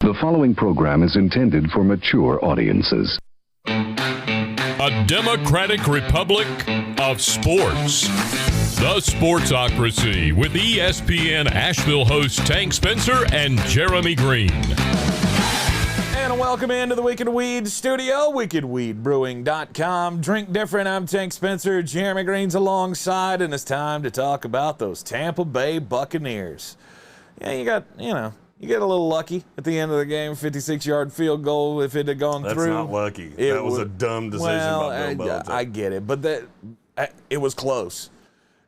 The following program is intended for mature audiences. A democratic republic of sports. The Sportsocracy with ESPN Asheville hosts Tank Spencer and Jeremy Greene. And welcome into the Wicked Weed studio, wickedweedbrewing.com. Drink different. I'm Tank Spencer. Jeremy Greene's alongside, and it's time to talk about those Tampa Bay Buccaneers. Yeah, you get a little lucky at the end of the game, 56-yard field goal if it had gone through. That's not lucky. That was a dumb decision by Bill Belichick. I get it, but it was close.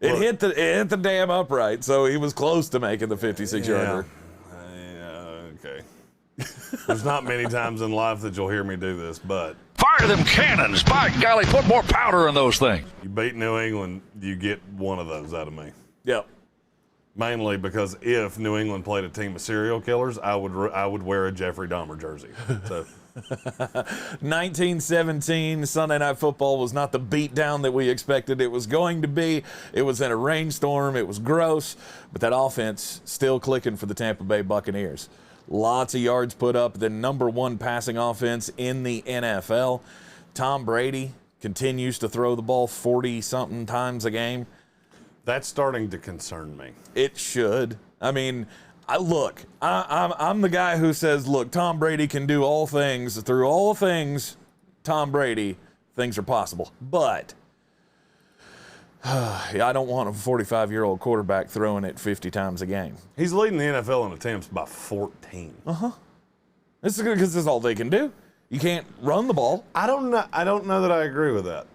It hit the damn upright, so he was close to making the 56-yarder. Okay. There's not many times in life that you'll hear me do this, but fire them cannons! By golly, put more powder in those things. You beat New England, you get one of those out of me. Yep. Mainly because if New England played a team of serial killers, I would wear a Jeffrey Dahmer jersey. So. 1917 Sunday Night Football was not the beatdown that we expected it was going to be. It was in a rainstorm. It was gross, but that offense still clicking for the Tampa Bay Buccaneers. Lots of yards put up. The number one passing offense in the NFL. Tom Brady continues to throw the ball 40-something times a game. That's starting to concern me. It should. I mean, I'm the guy who says, look, Tom Brady can do all things. Through all things, Tom Brady, things are possible. But I don't want a 45-year-old quarterback throwing it 50 times a game. He's leading the NFL in attempts by 14. This is because this is all they can do. You can't run the ball. I don't know that I agree with that.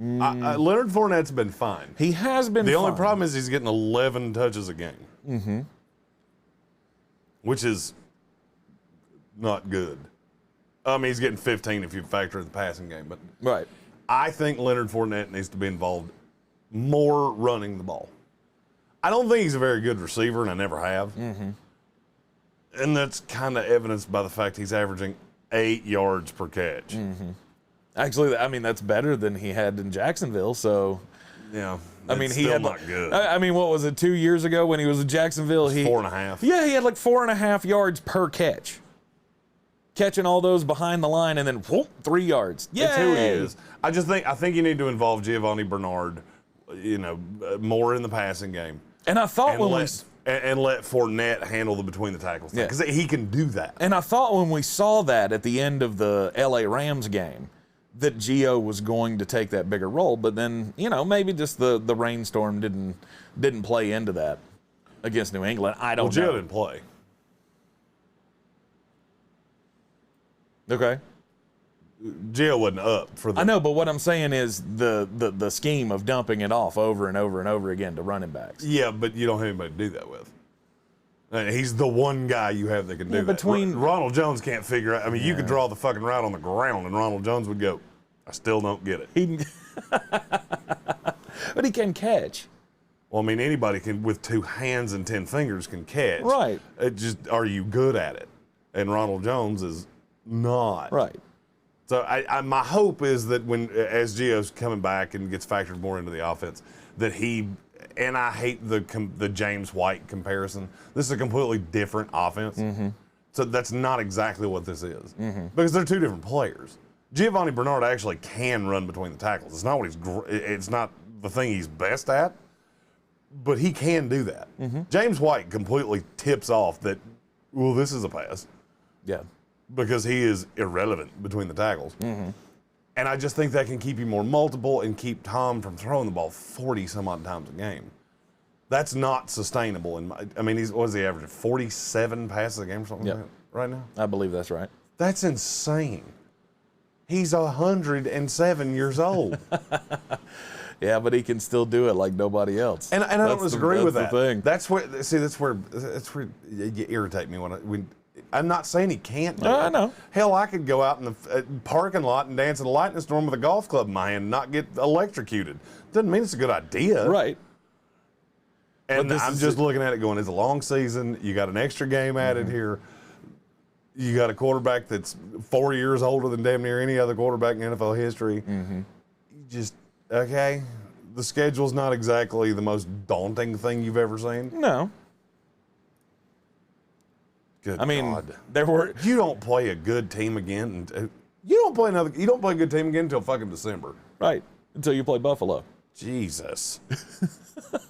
Leonard Fournette's been fine. He has been The fine. only problem is he's getting 11 touches a game. Mm-hmm. Which is not good. I mean, he's getting 15 if you factor in the passing game. But right. I think Leonard Fournette needs to be involved more running the ball. I don't think he's a very good receiver, and I never have. Mm-hmm. And that's kind of evidenced by the fact he's averaging 8 yards per catch. Mm-hmm. Actually, I mean, that's better than he had in Jacksonville, so... Yeah, I mean, he still had not good. I mean, what was it, 2 years ago when he was in Jacksonville? 4.5. Yeah, he had like 4.5 yards per catch. Catching all those behind the line and then whoop, 3 yards. Yeah, that's who he is. I think you need to involve Giovanni Bernard, more in the passing game. And I thought and let Fournette handle the between the tackles thing, because he can do that. And I thought when we saw that at the end of the LA Rams game, that Gio was going to take that bigger role, but then, maybe just the rainstorm didn't play into that against New England. I don't know. Gio didn't play. Okay. Gio wasn't up for the... I know, but what I'm saying is the scheme of dumping it off over and over and over again to running backs. Yeah, but you don't have anybody to do that with. He's the one guy you have that can do that. Ronald Jones can't figure out. I mean, you could draw the fucking route on the ground, and Ronald Jones would go, I still don't get it. But he can catch. Well, I mean, anybody can, with 2 hands and 10 fingers, can catch. Right. It just, are you good at it? And Ronald Jones is not. Right. So my hope is that as Gio's coming back and gets factored more into the offense, that he... And I hate the James White comparison. This is a completely different offense. Mm-hmm. So that's not exactly what this is. Mm-hmm. Because they're 2 different players. Giovanni Bernard actually can run between the tackles. It's not it's not the thing he's best at, but he can do that. Mm-hmm. James White completely tips off that, well, this is a pass. Yeah. Because he is irrelevant between the tackles. Mm-hmm. And I just think that can keep you more multiple and keep Tom from throwing the ball 40-some-odd times a game. That's not sustainable. What is he averaging? 47 passes a game or something like that right now? I believe that's right. That's insane. He's 107 years old. Yeah, but he can still do it like nobody else. And I don't disagree with that. Thing. That's where you irritate me when I'm not saying he can't do it. I know. Hell, I could go out in the parking lot and dance in a lightning storm with a golf club in my hand and not get electrocuted. Doesn't mean it's a good idea. Right. And I'm just looking at it going, it's a long season. You got an extra game added here. You got a quarterback that's 4 years older than damn near any other quarterback in NFL history. Mm-hmm. The schedule's not exactly the most daunting thing you've ever seen. No. Good I mean, God. there were. You don't play a good team again. You don't play a good team again until fucking December. Right. Until you play Buffalo. Jesus.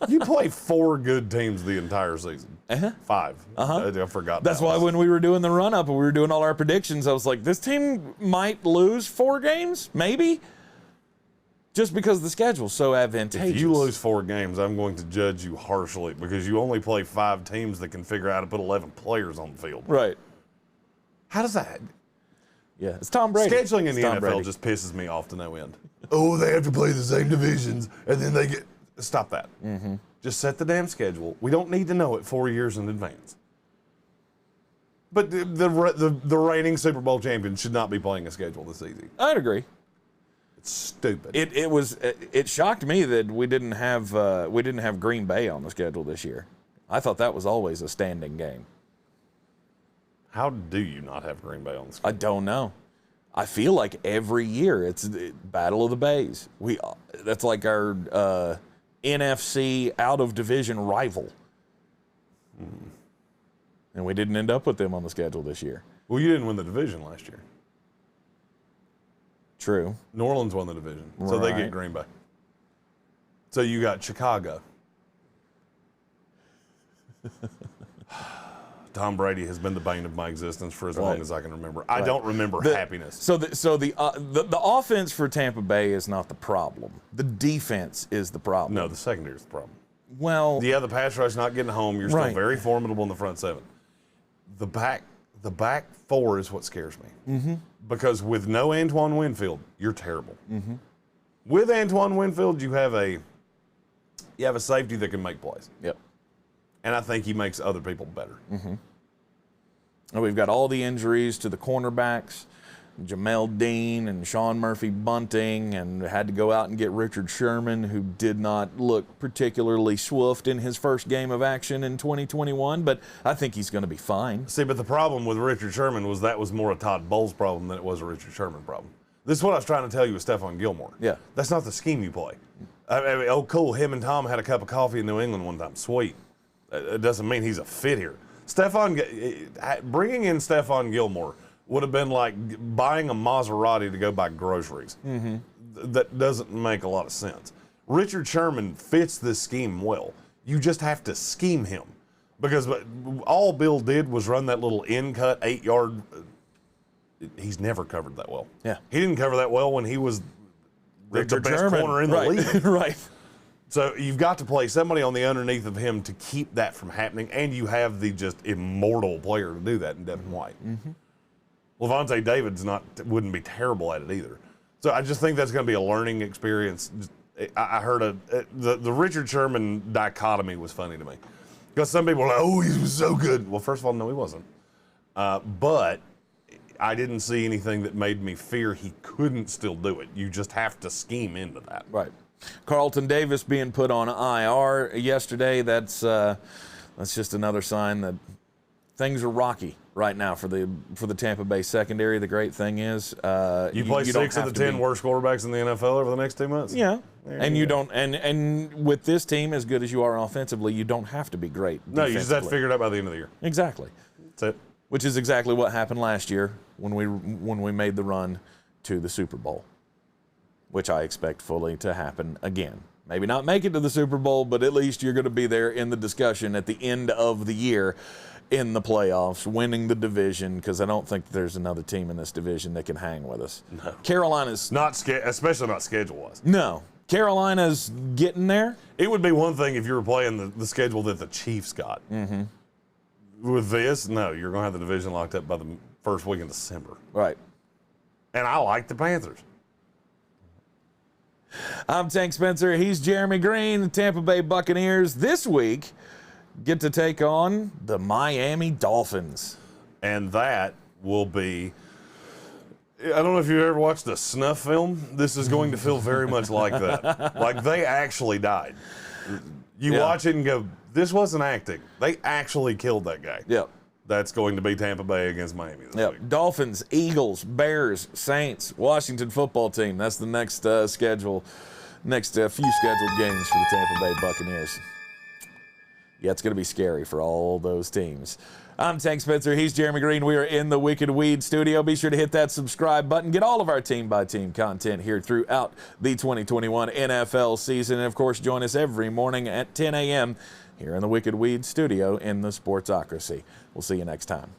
You play 4 good teams the entire season. 5. I forgot That's why when we were doing the run-up and we were doing all our predictions, I was like, this team might lose 4 games, maybe, just because the schedule's so advantageous. If you lose 4 games, I'm going to judge you harshly because you only play 5 teams that can figure out how to put 11 players on the field. Right. How does that? Yeah, it's Tom Brady. Scheduling in the NFL Brady. just pisses me off to no end. Oh, they have to play the same divisions, and then they get... Stop that. Mm-hmm. Just set the damn schedule. We don't need to know it 4 years in advance. But the reigning Super Bowl champion should not be playing a schedule this easy. I'd agree. It's stupid. It shocked me that we didn't have Green Bay on the schedule this year. I thought that was always a standing game. How do you not have Green Bay on the schedule? I don't know. I feel like every year it's Battle of the Bays. That's like our NFC out of division rival. And we didn't end up with them on the schedule this year. Well, you didn't win the division last year. True. New Orleans won the division, so they get Green Bay. So you got Chicago. Tom Brady has been the bane of my existence for as long as I can remember. I don't remember happiness. So the offense for Tampa Bay is not the problem. The defense is the problem. No, the secondary is the problem. Well, yeah, the pass rush not getting home. You're still very formidable in the front 7. The back 4 is what scares me. Mm-hmm. Because with no Antoine Winfield, you're terrible. Mm-hmm. With Antoine Winfield, you have a safety that can make plays. Yep. And I think he makes other people better. Mm-hmm. And we've got all the injuries to the cornerbacks, Jamel Dean and Sean Murphy-Bunting, and had to go out and get Richard Sherman, who did not look particularly swoofed in his first game of action in 2021, but I think he's going to be fine. See, but the problem with Richard Sherman was that was more a Todd Bowles problem than it was a Richard Sherman problem. This is what I was trying to tell you with Stephon Gilmore. Yeah. That's not the scheme you play. I mean, oh, cool, him and Tom had a cup of coffee in New England one time. Sweet. It doesn't mean he's a fit here. Bringing in Stephon Gilmore would have been like buying a Maserati to go buy groceries. Mm-hmm. That doesn't make a lot of sense. Richard Sherman fits this scheme well. You just have to scheme him. Because all Bill did was run that little in-cut 8-yard. He's never covered that well. Yeah. He didn't cover that well when he was the best Sherman. corner in the league. Right. So you've got to play somebody on the underneath of him to keep that from happening, and you have the just immortal player to do that in Devin White. Mm-hmm. Levante David's wouldn't be terrible at it either. So I just think that's going to be a learning experience. I heard the Richard Sherman dichotomy was funny to me. Because some people are like, oh, he was so good. Well, first of all, no, he wasn't. But I didn't see anything that made me fear he couldn't still do it. You just have to scheme into that. Right. Carlton Davis being put on IR yesterday, that's just another sign that things are rocky right now for the Tampa Bay secondary. The great thing is you play 6 of the 10 worst quarterbacks in the NFL over the next 2 months. Yeah. And you don't and with this team as good as you are offensively, you don't have to be great. No, you just have to figure it out by the end of the year. Exactly. That's it. Which is exactly what happened last year when we made the run to the Super Bowl, which I expect fully to happen again. Maybe not make it to the Super Bowl, but at least you're going to be there in the discussion at the end of the year in the playoffs, winning the division, because I don't think there's another team in this division that can hang with us. No. Carolina's... especially not schedule-wise. No. Carolina's getting there. It would be one thing if you were playing the schedule that the Chiefs got. Mm-hmm. With this, no, you're going to have the division locked up by the first week in December. Right. And I like the Panthers. I'm Tank Spencer. He's Jeremy Greene. The Tampa Bay Buccaneers this week get to take on the Miami Dolphins. And that will be... I don't know if you've ever watched a snuff film. This is going to feel very much like that. Like they actually died. You watch it and go, this wasn't acting. They actually killed that guy. Yep. That's going to be Tampa Bay against Miami this week. Dolphins, Eagles, Bears, Saints, Washington football team. That's the next few scheduled games for the Tampa Bay Buccaneers. Yeah, it's going to be scary for all those teams. I'm Tank Spencer. He's Jeremy Greene. We are in the Wicked Weed studio. Be sure to hit that subscribe button. Get all of our team-by-team content here throughout the 2021 NFL season. And, of course, join us every morning at 10 a.m. here in the Wicked Weed studio in the Sportsocracy. We'll see you next time.